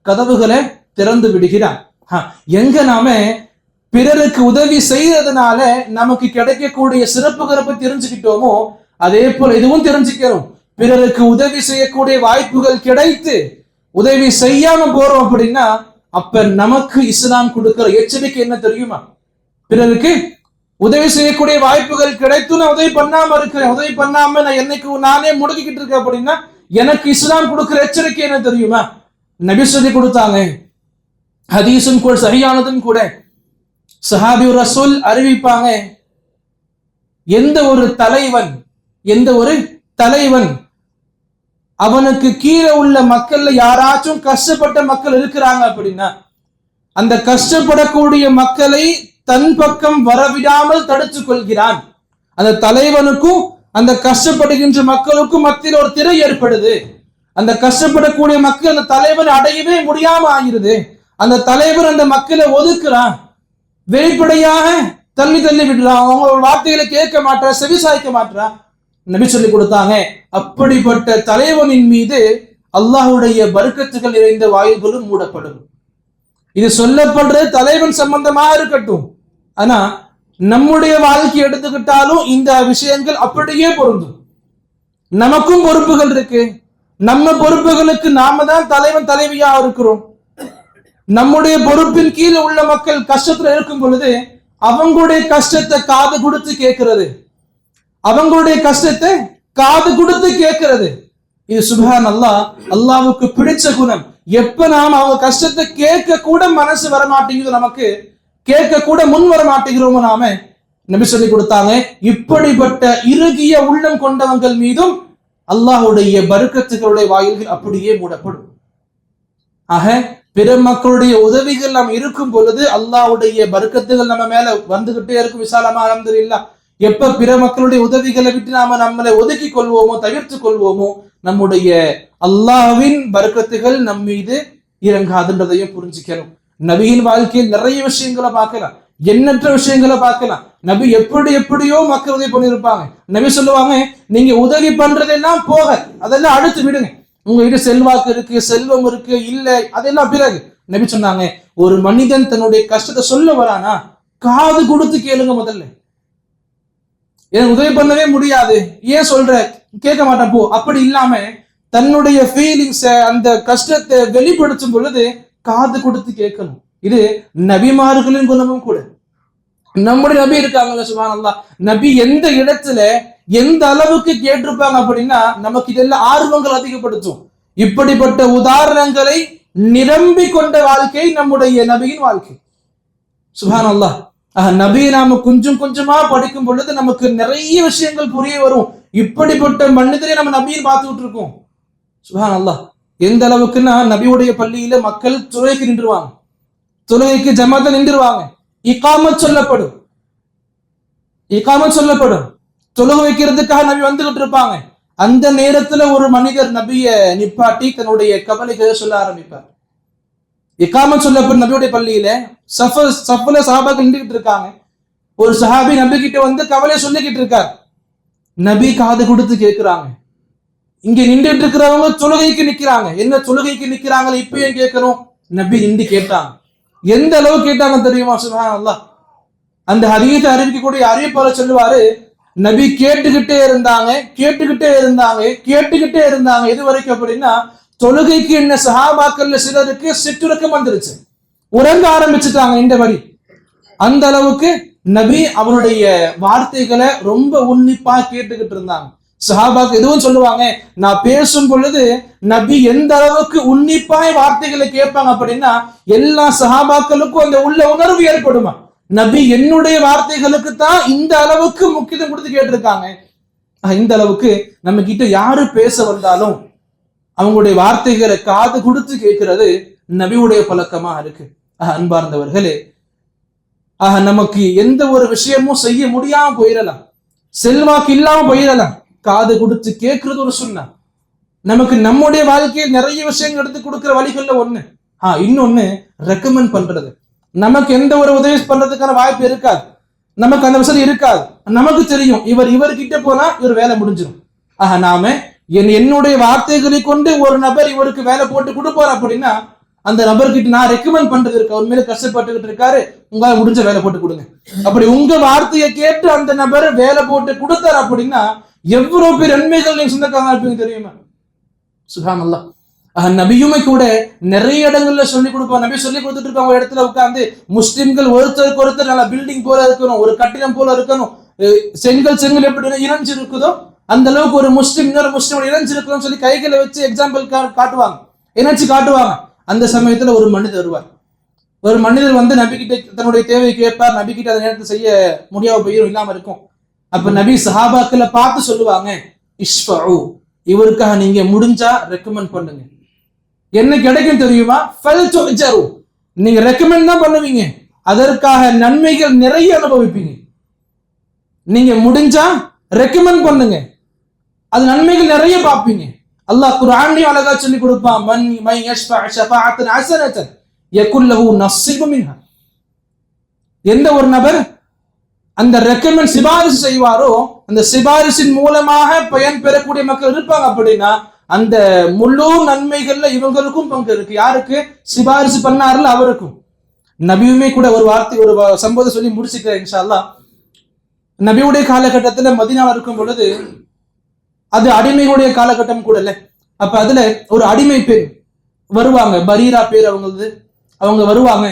கதவுகளை திறந்து விடுகிறான். எங்க நாம பிறருக்கு உதவி செய்யறதுனால நமக்கு கிடைக்கக்கூடிய சிறப்புகளை பத்தி தெரிஞ்சுக்கிட்டோமோ, அதே போல இதுவும் தெரிஞ்சுக்கிறோம். பிறருக்கு உதவி செய்யக்கூடிய வாய்ப்புகள் கிடைத்து உதவி செய்யாம போறோம் அப்படின்னா அப்ப நமக்கு இஸ்லாம் கொடுக்கிற எச்சரிக்கை என்ன தெரியுமா? பிறருக்கு உதவி செய்யக்கூடிய வாய்ப்புகள் கிடைத்து நான் உதவி பண்ணாம இருக்கிறேன், உதவி பண்ணாம நான் என்னைக்கு நானே முடக்கிக்கிட்டு இருக்கேன் அப்படின்னா எனக்கு இஸ்லாம் கொடுக்கிற எச்சரிக்கை என்ன தெரியுமா? நபி சொல்லி கொடுத்தாங்க, ஹதீஸும் கூட சரியானதும் கூட, சஹாபி ரசூல் அறிவிப்பாங்க, எந்த ஒரு தலைவன் அவனுக்கு கீழே உள்ள மக்கள்ல யாராச்சும் கஷ்டப்பட்ட மக்கள் இருக்கிறாங்க அப்படின்னா அந்த கஷ்டப்படக்கூடிய மக்களை தன் பக்கம் வரவிடாமல் தடுத்துக் கொள்கிறான். அந்த தலைவனுக்கும் அந்த கஷ்டப்படுகின்ற மக்களுக்கும் மத்தியில் ஒரு திரை ஏற்படுது. அந்த கஷ்டப்படக்கூடிய மக்கள் அந்த தலைவன் அடையவே முடியாம ஆகிறது. அந்த தலைவர் அந்த மக்களை ஒதுக்குறான், வெளிப்படையாக தள்ளி விடுறான், அவங்க வார்த்தைகளை கேட்க மாட்டான், செவிசாய்க்க மாட்டான். நபி சொல்லி கொடுத்தாங்க, அப்படிப்பட்ட தலைவனின் மீது அல்லாஹ்வுடைய பரக்கத்துகள் நிறைந்த வாயில்களும் மூடப்படும். இது சொல்லப்படுறது தலைவன் சம்பந்தமாக இருக்கட்டும், ஆனா நம்முடைய வாழ்க்கை எடுத்துக்கிட்டாலும் இந்த விஷயங்கள் அப்படியே பொருந்தும். நமக்கும் பொறுப்புகள் இருக்கு, நம்ம பொறுப்புகளுக்கு நாம தான் தலைவன் தலைவியா இருக்கிறோம். நம்முடைய பொறுப்பின் கீழே உள்ள மக்கள் கஷ்டத்துல இருக்கும் பொழுது அவங்களுடைய கஷ்டத்தை காது கொடுத்து கேட்கிறது, அவங்களுடைய கஷ்டத்தை காது கொடுத்து கேட்கிறது. இது சுப்ஹான் அல்லாஹ், அல்லாஹ்வுக்கு பிடிச்ச குணம். எப்ப நாம் அவங்க கஷ்டத்தை கேட்க கூட மனசு வரமாட்டேங்குது, நமக்கு கேட்க கூட முன் வர மாட்டேங்கிறோமோ நாம, நபி சொல்லி கொடுத்தாங்க, இப்படிப்பட்ட இறுகிய உள்ளம் கொண்டவங்கள் மீதும் அல்லாஹ்வுடைய பரக்கத்துகளுடைய வாயில்கள் அப்படியே மூடப்படும். ஆக பிற மக்களுடைய உதவிகள் நாம் இருக்கும் பொழுது அல்லாஹ்வுடைய பரக்கத்துகள் நம்ம மேல வந்துகிட்டே இருக்கும். விசாலமா அல்ஹம்துலில்லாஹ். எப்ப பிற மக்களுடைய உதவிகளை விட்டு நாம நம்மளை ஒதுக்கி கொள்வோமோ, தவிர்த்து கொள்வோமோ, நம்முடைய அல்லாஹ்வின் பரக்கத்துகள் நம் மீது இறங்காதுன்றதையும் புரிஞ்சுக்கணும். நபியின் வாழ்க்கையில் நிறைய விஷயங்களை பார்க்கலாம், எண்ணற்ற விஷயங்களை பார்க்கலாம். நபி எப்படியோ மக்கள் உதவி பண்ணியிருப்பாங்க. நபி சொல்லுவாங்க, நீங்க உதவி பண்றதெல்லாம் போக அதெல்லாம் அடுத்து விடுங்க. உங்ககிட்ட செல்வாக்கு இருக்கு, செல்வம் இருக்கு, இல்ல அதெல்லாம் பிறகு. நபி சொன்னாங்க, ஒரு மனிதன் தன்னுடைய கஷ்டத்தை சொல்ல வரானா காது கொடுத்து கேளுங்க முதல்ல. எனக்கு உதவி பண்ணவே முடியாது, ஏன் சொல்ற, கேட்க மாட்டேன் போ. அப்படி இல்லாம தன்னுடைய ஃபீலிங்ஸ அந்த கஷ்டத்தை வெளிப்படுத்தும் பொழுது காது கொடுத்து கேட்கணும். இது நபிமார்களின் குணமும் கூட. நம்முடைய நபி இருக்காங்கல்ல சுப்ஹானல்லாஹ், நபி எந்த இடத்துல எந்த அளவுக்கு கேட்டிருப்பாங்க அப்படின்னா நமக்கு இதெல்லாம் ஆர்வங்கள் அதிகப்படுத்தும். இப்படிப்பட்ட உதாரணங்களை நிரம்பி கொண்ட வாழ்க்கை நம்முடைய நபியின் வாழ்க்கை. சுப்ஹானல்லாஹ். நபியை நாம கொஞ்சம் கொஞ்சமா படிக்கும் பொழுது நமக்கு நிறைய விஷயங்கள் புரிய வரும். இப்படிப்பட்ட மனிதரை நம்ம நபியின் பார்த்துக்கிட்டு இருக்கோம். சுப்ஹானல்லாஹ். எந்த அளவுக்குன்னா நபியுடைய பள்ளியில மக்கள் தொழுகைக்கு நின்றுவாங்க, தொழுகைக்கு ஜமாத்தை நின்றுவாங்க, இகாமத் சொல்லப்படும், இகாமத் சொல்லப்படும், தொழுகை வைக்கிறதுக்காக நபி வந்துகிட்டு இருப்பாங்க. அந்த நேரத்துல ஒரு மனிதர் நபிய நிப்பாட்டி தன்னுடைய கவலைகளை சொல்ல ஆரம்பிப்பார். இகாமத் சொல்லப்படும் நபியுடைய பள்ளியில சஃப்ல சஹாபாக்கள் நின்றுகிட்டு இருக்காங்க. ஒரு சஹாபி நபி கிட்ட வந்து கவலையை சொல்லிக்கிட்டு இருக்கார். நபி காது கொடுத்து கேட்கிறாங்க. இங்க நின்றுட்டு இருக்கிறவங்க தொழுகைக்கு நிக்கிறாங்க. என்ன தொழுகைக்கு நிக்கிறாங்க இப்பயும் கேட்கணும். நபி நின்று கேட்டாங்க. எந்த அளவு கேட்டாங்க தெரியுமா? சுப்ஹானல்லாஹ். அந்த ஹதீஸை அறிவிக்கக்கூடிய அறிவிப்பாளர் சொல்லுவாரு, நபி கேட்டுக்கிட்டே இருந்தாங்க, கேட்டுக்கிட்டே இருந்தாங்க, கேட்டுக்கிட்டே இருந்தாங்க. எது வரைக்கும் அப்படின்னா தொழுகைக்கு என்ன சஹாபாக்கள்ல சிலருக்கு சிற்றுறக்கம் வந்துருச்சு, உறங்க ஆரம்பிச்சுட்டாங்க இந்த வரி. அந்த அளவுக்கு நபி அவருடைய வார்த்தைகளை ரொம்ப உன்னிப்பா கேட்டுக்கிட்டு இருந்தாங்க. சஹாபாக்கு எதுவும் சொல்லுவாங்க, நான் பேசும் பொழுது நபி எந்த அளவுக்கு உன்னிப்பாய் வார்த்தைகளை கேட்பாங்க அப்படின்னா எல்லா சஹாபாக்களுக்கும் அந்த உள்ள உணர்வு ஏற்படுமா, நபி என்னுடைய வார்த்தைகளுக்கு தான் இந்த அளவுக்கு முக்கியத்துவம் கொடுத்து கேட்டிருக்காங்க. இந்த அளவுக்கு நம்ம கிட்ட யாரு பேச வந்தாலும் அவங்களுடைய வார்த்தைகளை காது கொடுத்து கேட்கிறது நபியுடைய பழக்கமா இருக்கு. அன்பார்ந்தவர்களே, நமக்கு எந்த ஒரு விஷயமும் செய்ய முடியாம போயிடலாம், செல்வாக்கு இல்லாம போயிடலாம், காது கொடுத்து கேட்கறது ஒரு சுன்னா. நமக்கு நம்முடைய வாழ்க்கையில் நிறைய விஷயங்கள் எடுத்து கொடுக்கிற வழிகள்ல ஒண்ணு. இன்னொன்னு ரெக்கமெண்ட் பண்றது. நமக்கு எந்த ஒரு உதவி பண்றதுக்கான வாய்ப்பு இருக்காது, நமக்கு அந்த வசதி இருக்காது. நமக்கு தெரியும் இவர்கிட்ட போனா இவர் வேலை முடிஞ்சிடும். நாம என்னுடைய வார்த்தைகளை கொண்டு ஒரு நபர் இவருக்கு வேலை போட்டு கொடுப்பார் அப்படின்னா அந்த நபர்கிட்ட நான் ரெக்கமெண்ட் பண்றது இருக்கு. அவர் மேல கஷ்டப்பட்டுக்கிட்டு இருக்காரு, உங்களால முடிஞ்ச வேலை போட்டு கொடுங்க. அப்படி உங்க வார்த்தையை கேட்டு அந்த நபர் வேலை போட்டு கொடுத்தாரு அப்படின்னா எவ்வளவு பேர் நன்மைகள் நீங்க சொந்தக்காரங்க இருப்பீங்க தெரியுமா? சுப்ஹானல்லாஹ். நபியுமே கூட நிறைய இடங்கள்ல சொல்லி கொடுப்பாங்க. நபி சொல்லி கொடுத்துட்டு இருப்பாங்க, ஒரு இடத்துல உட்கார்ந்து முஸ்லிம்கள் ஒருத்தருக்கு ஒருத்தர் நல்ல பில்டிங் போல இருக்கணும், ஒரு கட்டிடம் போல இருக்கணும், செங்கல் எப்படி இணைஞ்சு இருக்குதோ அந்த அளவுக்கு ஒரு முஸ்லிம் இன்னொரு முஸ்லிம் இணைஞ்சு இருக்கணும்னு சொல்லி கைகளை வச்சு எக்ஸாம்பிள் காட்டுவாங்க, இணைச்சு காட்டுவாங்க. அந்த சமயத்துல ஒரு மனிதர் வருவார். ஒரு மனிதர் வந்து நபி கிட்ட தன்னுடைய தேவையை கேட்பார். நபி கிட்ட அந்த நேரத்தை செய்ய முடியாம போயிடும், இல்லாம இருக்கும். அப்ப நபி சஹாபாக்களை பார்த்து சொல்லுவாங்க, இஷ்ஃபஉ, இவருக்காக நீங்க முடிஞ்சா ரெக்கமெண்ட் பண்ணுங்க. என்ன கிடைக்கும் தெரியுமா? நீங்க ரெக்கமெண்ட் தான் பண்ணுவீங்க, அதற்காக நன்மைகள் நிறைய அனுபவிப்பீங்க. நீங்க முடிஞ்சா ரெக்கமெண்ட் பண்ணுங்க, அது நன்மைகள் நிறைய பார்ப்பீங்க. அல்லாஹ் குர்ஆன்லயே அழகா சொல்லி கொடுப்பான், மன் யஷ்ஃபஅ ஷஃபாஅத்தன் ஹஸனத்தன் யகுல் லஹு நஸீபு மின்ஹா. எந்த ஒரு நபர் அந்த ரெக்கமெண்ட் சிபாரிசு செய்வாரோ அந்த சிபாரிசின் மூலமாக பயன் பெறக்கூடிய மக்கள் இருப்பாங்க அப்படின்னா அந்த முழு நன்மைகள்ல இவங்களுக்கும் பங்கு இருக்கு. யாருக்கு சிபாரிசு பண்ணாருல அவருக்கும். நபியுமே கூட ஒரு வார்த்தை ஒரு சம்பவத்தை சொல்லி முடிச்சுக்கிறேன் இன்ஷா அல்லாஹ். நபியுடைய காலகட்டத்துல மதீனால இருக்கும் பொழுது அது அடிமைகளுடைய காலகட்டம் கூட இல்ல. அப்ப அதுல ஒரு அடிமை பெண் வருவாங்க, பரீரா பேர் அவங்களது. அவங்க வருவாங்க,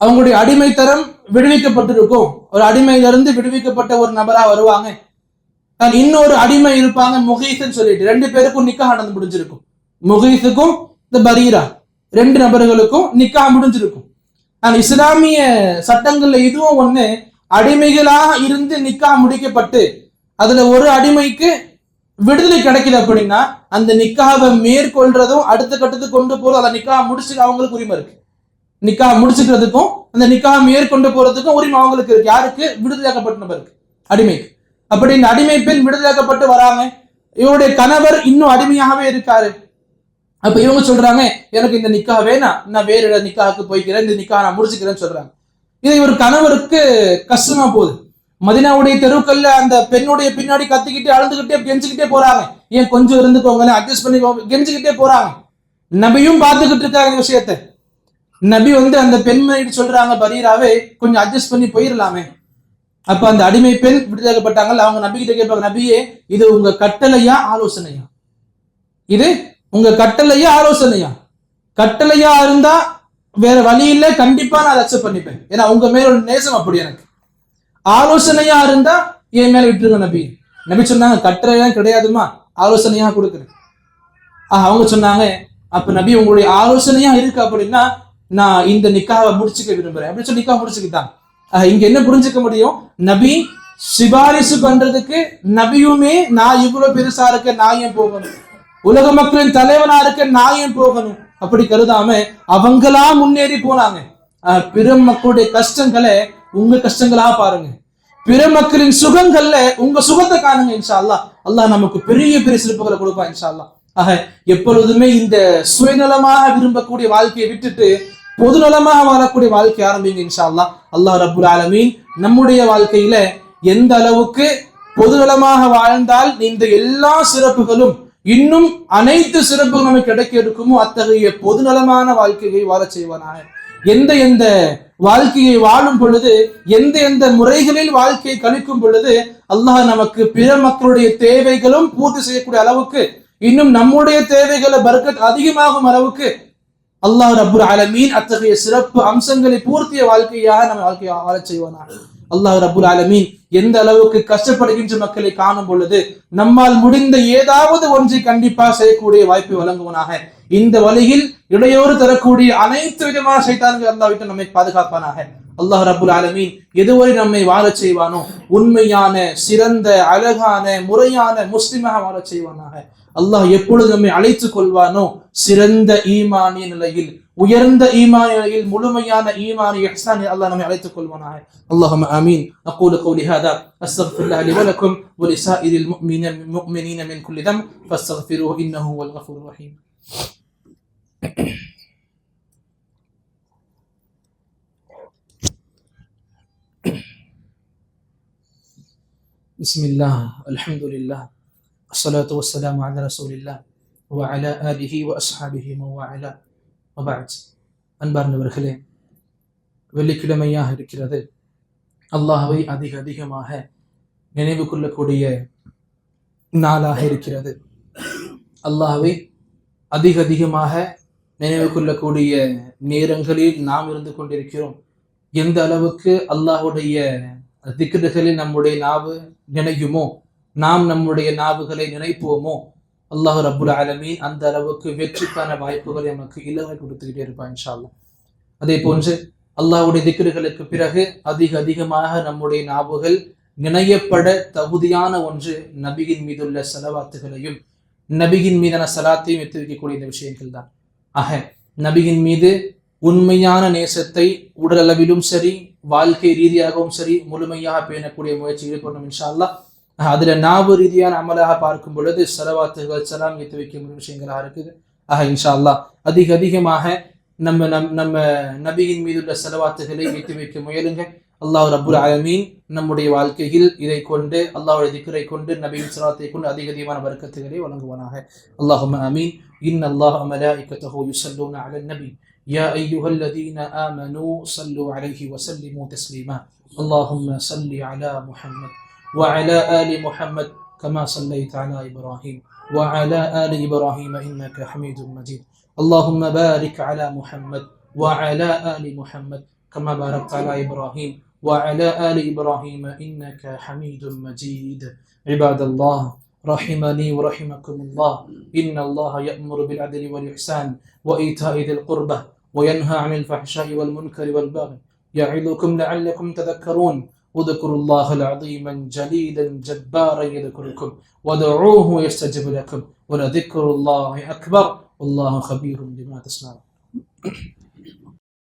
அவங்களுடைய அடிமைத்தரம் விடுவிக்கப்பட்டிருக்கும். ஒரு அடிமையிலிருந்து விடுவிக்கப்பட்ட ஒரு நபரா வருவாங்க. இன்னொரு அடிமை இருப்பாங்க முகீஸ்ன்னு சொல்லிட்டு, ரெண்டு பேருக்கும் நிக்காஹ் நடந்து முடிஞ்சிருக்கும். முகீஸுக்கும் இந்த பரீரா ரெண்டு நபர்களுக்கும் நிக்காஹ் முடிஞ்சிருக்கும். இஸ்லாமிய சட்டங்கள்ல இதுவும் ஒண்ணு, அடிமைகளாக இருந்து நிக்காஹ் முடிக்கப்பட்டு அதுல ஒரு அடிமைக்கு விடுதலை கிடைக்குது அப்படின்னா அந்த நிக்காவை மேற்கொள்றதும் அடுத்த கட்டத்துக்கு கொண்டு போறதும் அந்த நிக்காஹ் முடிச்சு அவங்களுக்கு உரிமை இருக்கு. நிக்காஹ் முடிச்சுக்கிறதுக்கும் அந்த நிக்காஹ் மேற்கொண்டு போறதுக்கும் உரிமை அவங்களுக்கு இருக்கு. யாருக்கு? விடுதலையாக்கப்பட்ட நபருக்கு, அடிமைக்கு. அப்படி இந்த அடிமை பெண் விடுதலையாக்கப்பட்டு வராங்க. இவருடைய கணவர் இன்னும் அடிமையாகவே இருக்காரு. அப்ப இவங்க சொல்றாங்க, எனக்கு இந்த நிக்காஹ் வேணாம், நான் வேற நிக்காஹுக்கு போய்க்கிறேன், இந்த நிக்காஹ் நான் முடிச்சுக்கிறேன்னு சொல்றாங்க. இது இவர் கணவருக்கு கஷ்டமா போகுது. மதீனாவுடைய தெருக்கல்ல அந்த பெண்ணுடைய பின்னாடி கத்திக்கிட்டே அழுதுகிட்டே கெஞ்சிக்கிட்டே போறாங்க, ஏன் கொஞ்சம் இருந்துக்கோங்களேன், அட்ஜஸ்ட் பண்ணி கெஞ்சிக்கிட்டே போறாங்க. நபியும் பார்த்துக்கிட்டு இருக்காங்க இந்த விஷயத்த. நபி வந்து அந்த பெண்மணி சொல்றாங்க, பரீராவே கொஞ்சம் அட்ஜஸ்ட் பண்ணி போயிடலாமே. அப்ப அந்த அடிமை பெண் விடுதலைப்பட்டாங்க. அவங்க நபி கிட்ட கேட்பாங்க, நபியே இது உங்க கட்டளையா ஆலோசனையா? இது உங்க கட்டளையா ஆலோசனையா? கட்டளையா இருந்தா வேற வழி இல்லை, கண்டிப்பா நான் அக்செப்ட் பண்ணிப்பேன், ஏன்னா உங்க மேல ஒரு நேசம் அப்படி எனக்கு. ஆலோசனையா இருந்தா என் மேல விட்டுருங்க நபி. நபி சொன்னாங்க, கட்டுரையெல்லாம் கிடையாதுமா, ஆலோசனையா கொடுக்குறேன். அவங்க சொன்னாங்க, அப்ப நபி உங்களுடைய ஆலோசனையா இருக்கு அப்படின்னா நான் இந்த நிக்காவை முடிச்சுக்க விரும்புறேன் அப்படின்னு சொல்லி நிக்காவை முடிச்சுக்கிட்டாங்க. இங்க என்ன புரிஞ்சுக்க முடியும்? நபி சிபாரிசு பண்றதுக்கு நபியுமே நான் இவ்வளவு பெருசா இருக்க நான் ஏன் போகணும், உலக மக்களின் தலைவனா இருக்க நான் ஏன் போகணும் அப்படி கருதாம அவங்களா முன்னேறி போனாங்க. பிற மக்களுடைய கஷ்டங்களை உங்க கஷ்டங்களா பாருங்க, பிற மக்களின் சுகங்கள்ல உங்க சுகத்தை காணுங்க. இன்ஷா அல்லாஹ் அல்லாஹ் நமக்கு பெரிய பெரிய சிறப்புகளை கொடுப்பான் இன்ஷா அல்லாஹ். எப்பொழுதுமே இந்த சுயநலமாக விரும்பக்கூடிய வாழ்க்கையை விட்டுட்டு பொதுநலமாக வாழக்கூடிய வாழ்க்கை ஆரம்பிங்க இன்ஷா அல்லாஹ். அல்லாஹ் ரப்புல் ஆலமீன் நம்முடைய வாழ்க்கையில எந்த அளவுக்கு பொதுநலமாக வாழ்ந்தால் இந்த எல்லா சிறப்புகளும் இன்னும் அனைத்து சிறப்புகளும் நமக்கு கிடைக்க இருக்குமோ அத்தகைய பொதுநலமான வாழ்க்கையை வாழ செய்வானாக. எந்த எந்த வாழ்க்கையை வாழும் பொழுது, எந்த எந்த முறைகளில் வாழ்க்கையை கழிக்கும் பொழுது அல்லாஹ் நமக்கு பிற மக்களுடைய தேவைகளும் பூர்த்தி செய்யக்கூடிய அளவுக்கு, இன்னும் நம்முடைய தேவைகளை பர்க்கத் அதிகமாகும் அளவுக்கு அல்லாஹ் ரப்புல் ஆலமீன் அத்தகைய சிறப்பு அம்சங்களை பூர்த்திய வாழ்க்கையாக நம்ம வாழ்க்கையை வாழச் செய்வானாக. அல்லாஹ் ரப்புல் ஆலமீன் எந்த அளவுக்கு கஷ்டப்படுகின்ற மக்களை காணும் பொழுது நம்மால் முடிந்த ஏதாவது ஒன்றை கண்டிப்பா செய்யக்கூடிய வாய்ப்பை வழங்குவனாக. இந்த வழியில் இடையோடு தரக்கூடிய அனைத்து விதமான சைத்தான்கள் அல்லாஹ் விட்டு நம்மை பாதுகாப்பானாக. அல்லாஹ் ரப்புல் ஆலமீன் எதுவரை நம்மை வாழச் செய்வானோ உண்மையான சிறந்த அழகான முறையான முஸ்லிமாக வாழச் செய்வானாக. அல்லாஹ் எப்பொழுது நம்மை அழைத்துக் கொள்வானோ சிறந்த ஈமானிய நிலையில், உயர்ந்த ஈமானிய நிலையில், முழுமையான ஈமானிய இஹ்சானில் அல்லாஹ் நம்மை அழைத்துக் கொள்வானாக. اللهم آمين. أقول قولي هذا أستغفر الله لي ولكم ولسائر المؤمنين من كل ذنب فاستغفروه إنه هو الغفور الرحيم. بسم الله الحمد لله الصلاة والسلام على رسول الله وعلى آله وأصحابه وعلى وبعد. அன்பார்ந்தவர்களே, வெள்ளிக்கிழமையாக இருக்கிறது. அல்லாஹ்வை அதிக அதிகமாக நினைவு கொள்ளக்கூடிய நாளாக இருக்கிறது. அல்லாஹ்வை அதிக அதிகமாக நினைவு கொள்ளக்கூடிய நேரங்களில் நாம் இருந்து கொண்டிருக்கிறோம். எந்த அளவுக்கு அல்லாஹ்வுடைய திக்ருகளில் நம்முடைய நாவு நினையுமோ, நாம் நம்முடைய நாவுகளை நினைப்போமோ, அல்லாஹ் ரப்புல் ஆலமீன் அந்த அளவுக்கு வெற்றிக்கான வாய்ப்புகளை நமக்கு இலவ கொடுத்துக்கிட்டே இருப்பான் இன்ஷா அல்லாஹ். அதே போன்று அல்லாஹ்வுடைய திக்ருகளுக்கு பிறகு அதிக அதிகமாக நம்முடைய நாவுகள் நினையப்பட தகுதியான ஒன்று நபியின் மீதுள்ள சலவாத்துகளையும் நபியின் மீதான சலாத்தையும் எடுத்து வைக்கக்கூடிய இந்த விஷயங்கள் தான். ஆக நபியின் மீது உண்மையான நேசத்தை உடலளவிலும் சரி வாழ்க்கை ரீதியாகவும் சரி முழுமையாக பேணக்கூடிய முயற்சி ஈடுபடணும் இன்ஷா அல்லாஹ். அதுல நாவு ரீதியான அமலாக பார்க்கும் பொழுது சலவாத்துகள் சலாம் எடுத்து வைக்க விஷயங்களாக இருக்குது. இன்ஷா அல்லாஹ் அதிக அதிகமாக நம்ம நபியின் மீதுள்ள சலவாத்துகளை வைத்து வைக்க முயலுங்க. அல்லாஹ் ரப்புல் ஆலமீன் நம்முடைய வாழ்க்கையில் இதை கொண்டு அல்லாஹ்வுடைய திக்ரை கொண்டு நபியின் சலாத்தை கொண்டு அதிக அதிகமான பரக்கத்துகளை வழங்குவானாக. அல்லாஹும்ம ஆமீன். இன்னல்லாஹ வ மலாயிகத்தஹு யுஸல்லூன அலன் நபி யா அய்யுஹல்லதீன ஆமனூ ஸல்லூ அலைஹி வ ஸல்லிமூ தஸ்லீமா. அல்லாஹும்ம ஸல்லி அலா முஹம்மத் வ அலா ஆலி முஹம்மத் கமா ஸல்லைத அலா இப்ராஹீம் வ அலா ஆலி இப்ராஹீம் இன்னக ஹமீதும் மஜீத். اللهم بارك على محمد وعلى آل محمد كما باركت على إبراهيم وعلى آل إبراهيم إنك حميد مجيد. عباد الله رحمني ورحمكم الله. إن الله يأمر بالعدل والإحسان وإيتاء ذي القربى وينهى عن الفحشاء والمنكر والبغي يعظكم لعلكم تذكرون. اذكروا الله العظيم جليلا جبارا يذكركم ودعوه يستجب لكم ولذكر الله أكبر والله خبير بما تصنعون.